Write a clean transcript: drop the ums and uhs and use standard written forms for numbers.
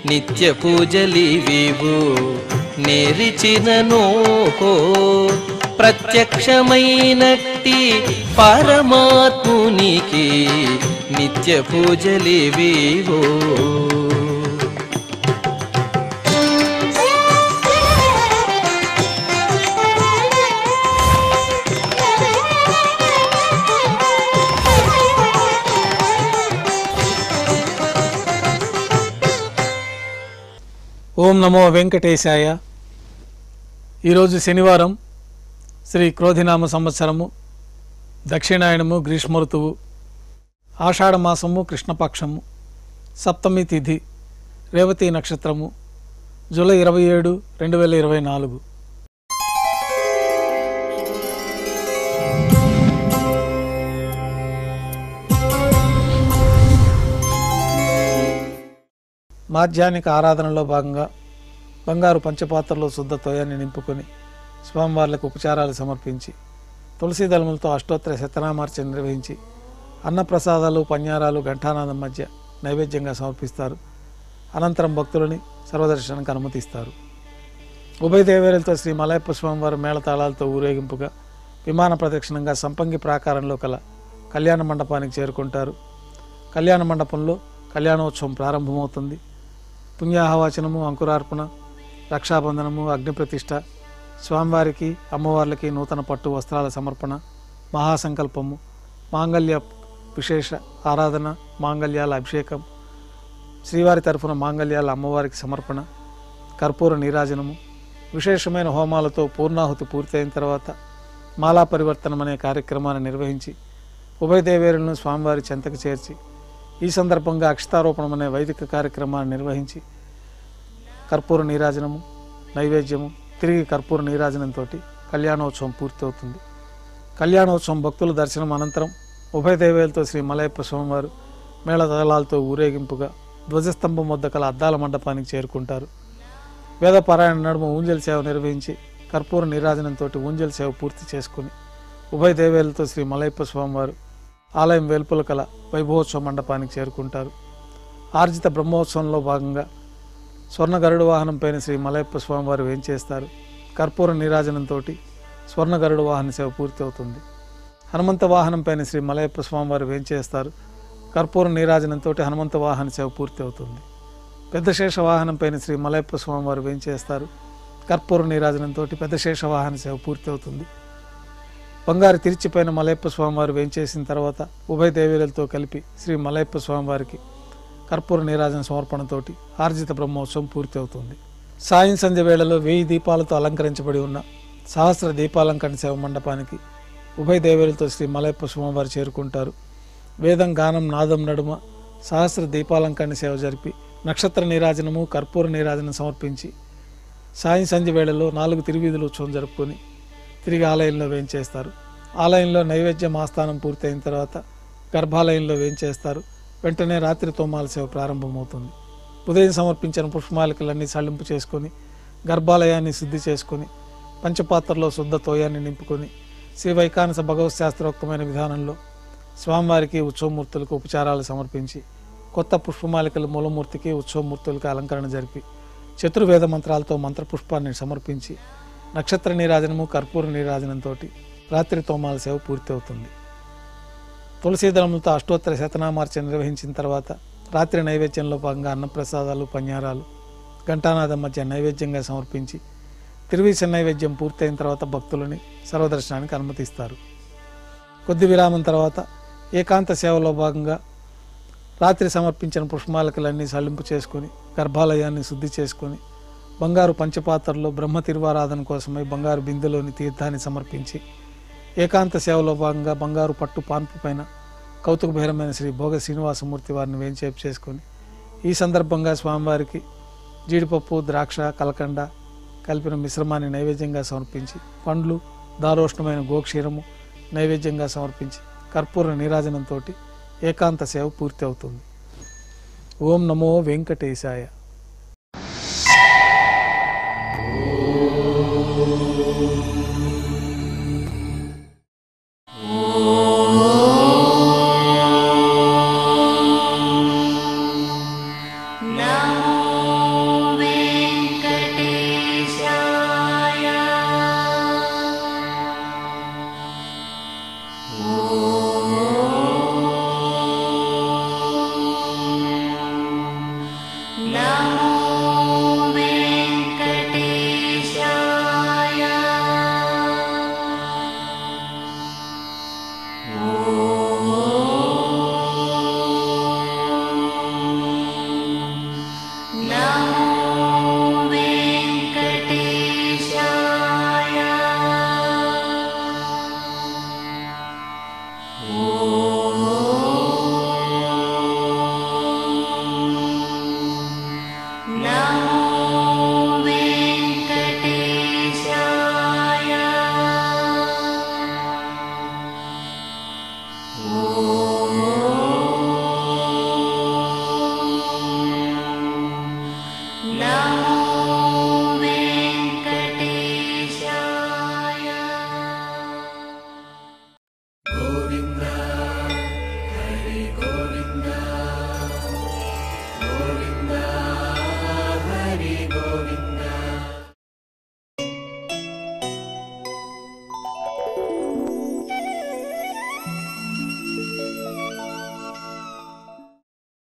నిత్య పూజలివివు నేరిచినను ప్రత్యక్షమైనట్టి పరమాత్మునికి నిత్య పూజలివివు. ఓం నమో వెంకటేశాయ. ఈరోజు శనివారం, శ్రీ క్రోధినామ సంవత్సరము, దక్షిణాయనము, గ్రీష్మ ఋతువు, ఆషాఢమాసము, కృష్ణపక్షము, సప్తమి తిథి, రేవతి నక్షత్రము, జూలై 27, 2024. మాధ్యాహ్నిక ఆరాధనలో భాగంగా బంగారు పంచపాత్రలో శుద్ధ తోయాన్ని నింపుకొని స్వామివార్లకు ఉపచారాలు సమర్పించి తులసి దళములతో అష్టోత్తర శతనామార్చన నిర్వహించి అన్నప్రసాదాలు, పన్యారాలు ఘంటానాదం మధ్య నైవేద్యంగా సమర్పిస్తారు. అనంతరం భక్తులని సర్వదర్శనానికి అనుమతిస్తారు. ఉభయ దేవేరులతో శ్రీ మలయప్ప స్వామివారు మేళతాళాలతో ఊరేగింపుగా విమాన ప్రదక్షిణంగా సంపంగి ప్రాకారంలో కల కళ్యాణ మండపానికి చేరుకుంటారు. కళ్యాణ మండపంలో కళ్యాణోత్సవం ప్రారంభమవుతుంది. పుణ్యాహవాచనము, అంకురార్పణ, రక్షాబంధనము, అగ్నిప్రతిష్ఠ, స్వామివారికి అమ్మవార్లకి నూతన పట్టు వస్త్రాల సమర్పణ, మహాసంకల్పము, మాంగళ్య విశేష ఆరాధన, మాంగళ్యాల అభిషేకం, శ్రీవారి తరఫున మాంగళ్యాల అమ్మవారికి సమర్పణ, కర్పూర నీరాజనము, విశేషమైన హోమాలతో పూర్ణాహుతి పూర్తయిన తర్వాత మాలా పరివర్తనం అనే కార్యక్రమాన్ని నిర్వహించి ఉభయ దేవేరులను స్వామివారి చెంతకు చేర్చి ఈ సందర్భంగా అక్షతారోపణం అనే వైదిక కార్యక్రమాన్ని నిర్వహించి కర్పూర నీరాజనము, నైవేద్యము, తిరిగి కర్పూర నీరాజనంతో కళ్యాణోత్సవం పూర్తవుతుంది. కళ్యాణోత్సవం భక్తుల దర్శనం అనంతరం ఉభయ దేవేలతో శ్రీ మలయప్ప స్వామివారు మేళతాళాలతో ఊరేగింపుగా ధ్వజస్తంభం వద్ద కల అద్దాల మండపానికి చేరుకుంటారు. వేదపారాయణ నడుమ ఊంజల్ సేవ నిర్వహించి కర్పూర నీరాజనంతో ఊంజల్ సేవ పూర్తి చేసుకుని ఉభయ దేవేలతో శ్రీ మలయప్ప స్వామివారు ఆలయం వెలుపల కల వైభవోత్సవ మండపానికి చేరుకుంటారు. ఆర్జిత బ్రహ్మోత్సవంలో భాగంగా స్వర్ణ గరుడ వాహనం పైన శ్రీ మలయప్ప స్వామివారు వేంచేస్తారు. కర్పూర నీరాజనంతో స్వర్ణ గరుడ వాహన సేవ పూర్తి అవుతుంది. హనుమంత వాహనం పైన శ్రీ మలయప్ప స్వామివారు వేంచేస్తారు. కర్పూర నీరాజనంతో హనుమంత వాహన సేవ పూర్తి అవుతుంది. పెద్ద శేష వాహనం పైన శ్రీ మలయప్ప స్వామివారు వేంచేస్తారు. కర్పూర నీరాజనంతో పెద్ద శేష వాహన సేవ పూర్తి అవుతుంది. బంగారు తిరిచిపైన మలయప్ప స్వామివారు వేంచేసిన తర్వాత ఉభయ దేవేరులతో కలిపి శ్రీ మలయప్ప స్వామివారికి కర్పూర నీరాజన సమర్పణతోటి ఆర్జిత బ్రహ్మోత్సవం పూర్తి అవుతుంది. సాయం సంధ్య వేళలో 1000 దీపాలతో అలంకరించబడి ఉన్న సహస్ర దీపాలంకరణ సేవ మండపానికి ఉభయ దేవేరులతో శ్రీ మలయప్ప స్వామివారు చేరుకుంటారు. వేదం, గానం, నాదం నడుమ సహస్ర దీపాలంకరణ సేవ జరిపి నక్షత్ర నీరాజనము, కర్పూర నీరాజనం సమర్పించి సాయం సంధ్య వేళలో 4 తిరువీధుల ఉత్సవం జరుపుకొని తిరిగి ఆలయంలో వేంచేస్తారు. ఆలయంలో నైవేద్యం ఆస్థానం పూర్తయిన తర్వాత గర్భాలయంలో వేంచేస్తారు. వెంటనే రాత్రి తోమాల సేవ ప్రారంభమవుతుంది. ఉదయం సమర్పించిన పుష్పమాలికలన్నీ సళ్ళింపు చేసుకొని గర్భాలయాన్ని శుద్ధి చేసుకొని పంచపాత్రలో శుద్ధ తోయాన్ని నింపుకొని శ్రీ వైకానస భగవత్ శాస్త్రోక్తమైన విధానంలో స్వామివారికి ఉత్సవమూర్తులకు ఉపచారాలు సమర్పించి కొత్త పుష్పమాలికలు మూలమూర్తికి ఉత్సవమూర్తులకు అలంకరణ జరిపి చతుర్వేద మంత్రాలతో మంత్రపుష్పాన్ని సమర్పించి నక్షత్ర నీరాజనము, కర్పూర నీరాజనంతో రాత్రి తోమాల సేవ పూర్తి అవుతుంది. తులసీదళములతో అష్టోత్తర శతనామార్చన నిర్వహించిన తర్వాత రాత్రి నైవేద్యంలో భాగంగా అన్నప్రసాదాలు, పన్యారాలు ఘంటానాదం మధ్య నైవేద్యంగా సమర్పించి తిరువీస నైవేద్యం పూర్తయిన తర్వాత భక్తులని సర్వదర్శనానికి అనుమతిస్తారు. కొద్ది విరామం తర్వాత ఏకాంత సేవలో భాగంగా రాత్రి సమర్పించిన పుష్పమాలికలన్నీ సల్లింపు చేసుకొని గర్భాలయాన్ని శుద్ధి చేసుకొని బంగారు పంచపాత్రలో బ్రహ్మ తిరువారాధన కోసమై బంగారు బిందెలోని తీర్థాన్ని సమర్పించి ఏకాంత సేవలో భాగంగా బంగారు పట్టు పాన్పు పైన కౌతుక భైరమైన శ్రీ భోగ శ్రీనివాసమూర్తి వారిని వేంచేపు చేసుకొని ఈ సందర్భంగా స్వామివారికి జీడిపప్పు, ద్రాక్ష, కలకండ కలిపిన మిశ్రమాన్ని నైవేద్యంగా సమర్పించి పండ్లు, దారోష్ణమైన గోక్షీరము నైవేద్యంగా సమర్పించి కర్పూర నీరాజనంతో ఏకాంత సేవ పూర్తి అవుతుంది. ఓం నమో వెంకటేశాయ.